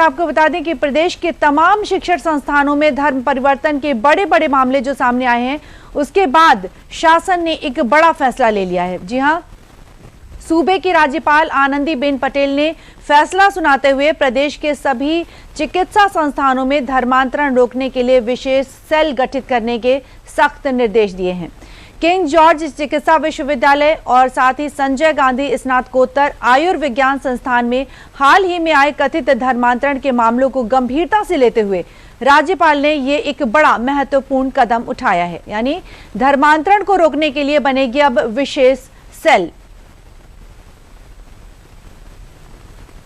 आपको बता दें कि प्रदेश के तमाम शिक्षण संस्थानों में धर्म परिवर्तन के बड़े बड़े मामले जो सामने आए हैं, उसके बाद शासन ने एक बड़ा फैसला ले लिया है। जी हां, सूबे की राज्यपाल आनंदीबेन पटेल ने फैसला सुनाते हुए प्रदेश के सभी चिकित्सा संस्थानों में धर्मांतरण रोकने के लिए विशेष सेल गठित करने के सख्त निर्देश दिए हैं। किंग जॉर्ज चिकित्सा विश्वविद्यालय और साथ ही संजय गांधी स्नातकोत्तर आयुर्विज्ञान संस्थान में हाल ही में आए कथित धर्मांतरण के मामलों को गंभीरता से लेते हुए राज्यपाल ने ये एक बड़ा महत्वपूर्ण कदम उठाया है। यानी धर्मांतरण को रोकने के लिए बनेगी अब विशेष सेल।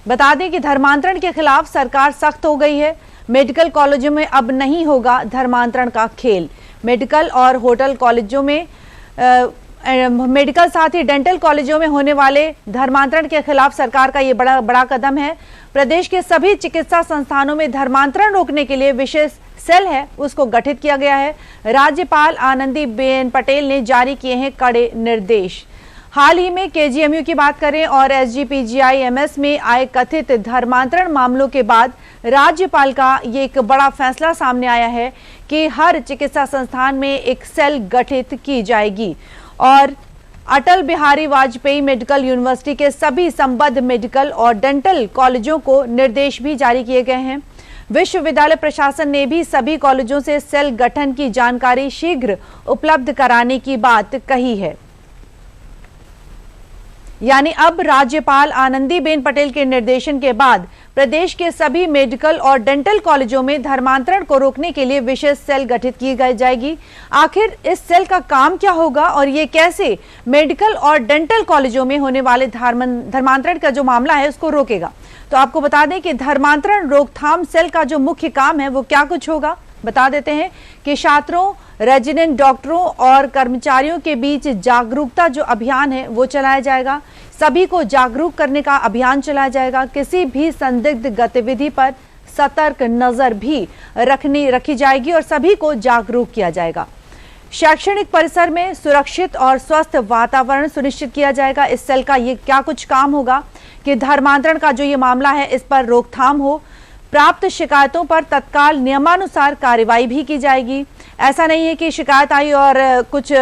बता दें कि धर्मांतरण के खिलाफ सरकार सख्त हो गई है। मेडिकल कॉलेजों में अब नहीं होगा धर्मांतरण का खेल। मेडिकल और होटल कॉलेजों में मेडिकल साथ ही डेंटल कॉलेजों में होने वाले धर्मांतरण के खिलाफ सरकार का ये बड़ा कदम है। प्रदेश के सभी चिकित्सा संस्थानों में धर्मांतरण रोकने के लिए विशेष सेल है, उसको गठित किया गया है। राज्यपाल आनंदीबेन पटेल ने जारी किए हैं कड़े निर्देश। हाल ही में केजीएमयू की बात करें और एसजीपीजीआईएमएस में आए कथित धर्मांतरण मामलों के बाद राज्यपाल का ये एक बड़ा फैसला सामने आया है कि हर चिकित्सा संस्थान में एक सेल गठित की जाएगी और अटल बिहारी वाजपेयी मेडिकल यूनिवर्सिटी के सभी संबद्ध मेडिकल और डेंटल कॉलेजों को निर्देश भी जारी किए गए हैं। विश्वविद्यालय प्रशासन ने भी सभी कॉलेजों से सेल गठन की जानकारी शीघ्र उपलब्ध कराने की बात कही है। यानी अब राज्यपाल आनंदीबेन पटेल के निर्देशन के बाद प्रदेश के सभी मेडिकल और डेंटल कॉलेजों में धर्मांतरण को रोकने के लिए विशेष सेल गठित की जाएगी। आखिर इस सेल का काम क्या होगा और ये कैसे मेडिकल और डेंटल कॉलेजों में होने वाले धर्मांतरण का जो मामला है उसको रोकेगा? तो आपको बता दें कि धर्मांतरण रोकथाम सेल का जो मुख्य काम है वो क्या कुछ होगा, बता देते हैं कि छात्रों, रेजिडेंट डॉक्टरों और कर्मचारियों के बीच जागरूकता जो अभियान है वो चलाया जाएगा। सभी को जागरूक करने का अभियान चलाया जाएगा। किसी भी संदिग्ध गतिविधि पर सतर्क नजर भी रखी जाएगी और सभी को जागरूक किया जाएगा। शैक्षणिक परिसर में सुरक्षित और स्वस्थ वातावरण सुनिश्चित किया जाएगा। इस सेल का ये क्या कुछ काम होगा कि धर्मांतरण का जो ये मामला है इस पर रोकथाम हो। प्राप्त शिकायतों पर तत्काल नियमानुसार कार्रवाई भी की जाएगी। ऐसा नहीं है कि शिकायत आई और कुछ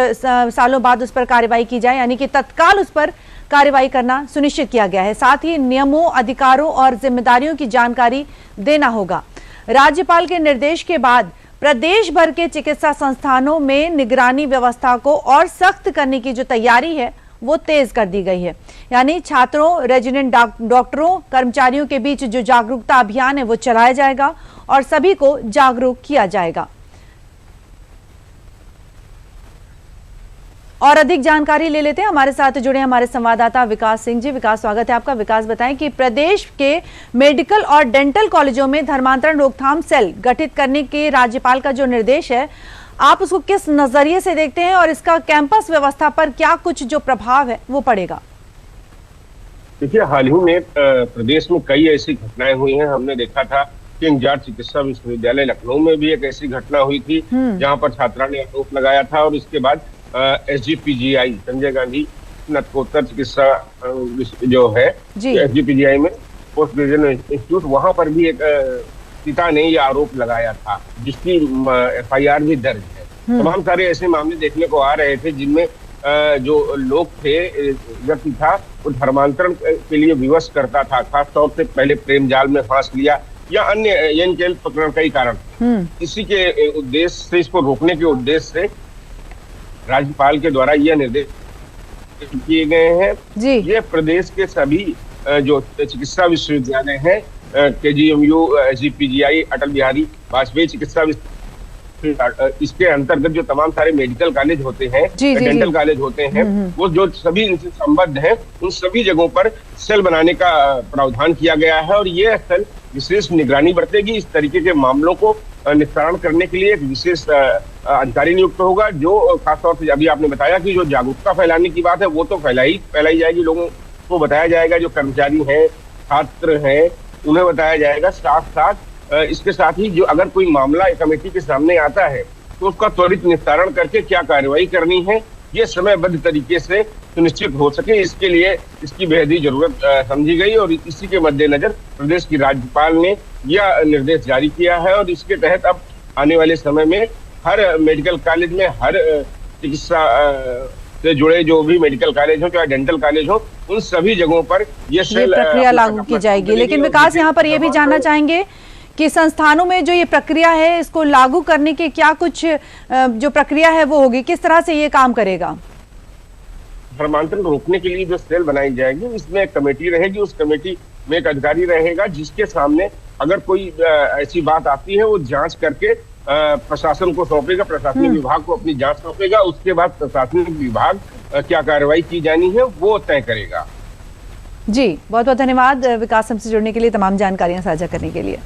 सालों बाद उस पर कार्रवाई की जाए, यानी कि तत्काल उस पर कार्रवाई करना सुनिश्चित किया गया है। साथ ही नियमों, अधिकारों और जिम्मेदारियों की जानकारी देना होगा। राज्यपाल के निर्देश के बाद प्रदेश भर के चिकित्सा संस्थानों में निगरानी व्यवस्था को और सख्त करने की जो तैयारी है वो तेज कर दी गई है। यानी छात्रों, रेजिडेंट डॉक्टरों, कर्मचारियों के बीच जो जागरूकता अभियान है वो चलाया जाएगा और सभी को जागरूक किया जाएगा। और अधिक जानकारी ले लेते हैं, हमारे साथ जुड़े हमारे संवाददाता विकास सिंह जी। विकास, स्वागत है आपका। विकास, बताएं कि प्रदेश के मेडिकल और डेंटल कॉलेजों में धर्मांतरण रोकथाम सेल गठित करने के राज्यपाल का जो निर्देश है, आप उसको किस नजरिए से देखते हैं और इसका कैंपस व्यवस्था पर क्या कुछ जो प्रभाव है वो पड़ेगा? देखिए, हाल ही में प्रदेश में कई ऐसी घटनाएं हुई हैं। हमने देखा था किंग जॉर्ज चिकित्सा विश्वविद्यालय लखनऊ में भी एक ऐसी घटना हुई थी जहां पर छात्रा ने आरोप लगाया था और इसके बाद एसजीपीजीआई संजय गांधी स्नातकोत्तर चिकित्सा जो है एसजीपीजीआई में पोस्ट ग्रेजुएशन इंस्टीट्यूट, वहां पर भी एक पिता ने यह आरोप लगाया था जिसकी एफआईआर भी दर्ज है। तमाम सारे ऐसे मामले देखने को आ रहे थे जिनमें जो लोग थे, व्यक्ति था वो धर्मांतरण के लिए विवश करता था। खासतौर से पहले प्रेम जाल में फांस लिया या अन्य एनकेल प्रकरण कई कारण। इसी के उद्देश्य से, इसको रोकने के उद्देश्य से राज्यपाल के द्वारा यह निर्देश किए गए हैं। ये प्रदेश के सभी जो चिकित्सा विश्वविद्यालय हैं, केजीएमयू, एसजीपीजीआई, अटल बिहारी वाजपेयी चिकित्सा इसके अंतर्गत जो तमाम सारे मेडिकल कॉलेज होते हैं, डेंटल कॉलेज होते हैं, वो जो सभी इनसे संबद्ध हैं, उन सभी जगहों पर सेल बनाने का प्रावधान किया गया है और ये सेल विशेष निगरानी बरतेगी। इस तरीके के मामलों को निस्तारण करने के लिए एक विशेष अधिकारी नियुक्त होगा, जो खासतौर से अभी आपने बताया कि जो जागरूकता फैलाने की बात है वो तो फैलाई जाएगी, लोगों को बताया जाएगा, जो कर्मचारी हैं, छात्र हैं, उन्हें बताया जाएगा। साथ इसके साथ ही जो अगर कोई मामला कमेटी के सामने आता है तो उसका त्वरित निस्तारण करके क्या कार्रवाई करनी है ये समयबद्ध तरीके से सुनिश्चित हो सके, इसके लिए इसकी बेहद ही जरूरत समझी गई और इसी के मद्देनजर प्रदेश की राज्यपाल ने यह निर्देश जारी किया है और इसके तहत अब आने वाले समय में हर मेडिकल कॉलेज में, हर चिकित्सा से जुड़े जो भी मेडिकल कॉलेज हो, चाहे डेंटल कॉलेज हो, उन सभी जगहों पर ये प्रक्रिया लागू की जाएगी। लेकिन विकास, यहाँ पर ये भी जानना चाहेंगे कि संस्थानों में जो ये प्रक्रिया है, इसको लागू करने की क्या कुछ जो प्रक्रिया है वो होगी, किस तरह से ये काम करेगा? धर्मांतरण रोकने के लिए जो सेल बनाई जाएगी, इसमें एक कमेटी रहेगी। उस कमेटी में एक अधिकारी रहेगा जिसके सामने अगर कोई ऐसी बात आती है, वो जांच करके प्रशासन को सौंपेगा, प्रशासनिक विभाग को अपनी जांच सौंपेगा। उसके बाद प्रशासनिक विभाग क्या कार्रवाई की जानी है वो तय करेगा। जी, बहुत बहुत धन्यवाद विकास हमसे जुड़ने के लिए, तमाम जानकारियां साझा करने के लिए।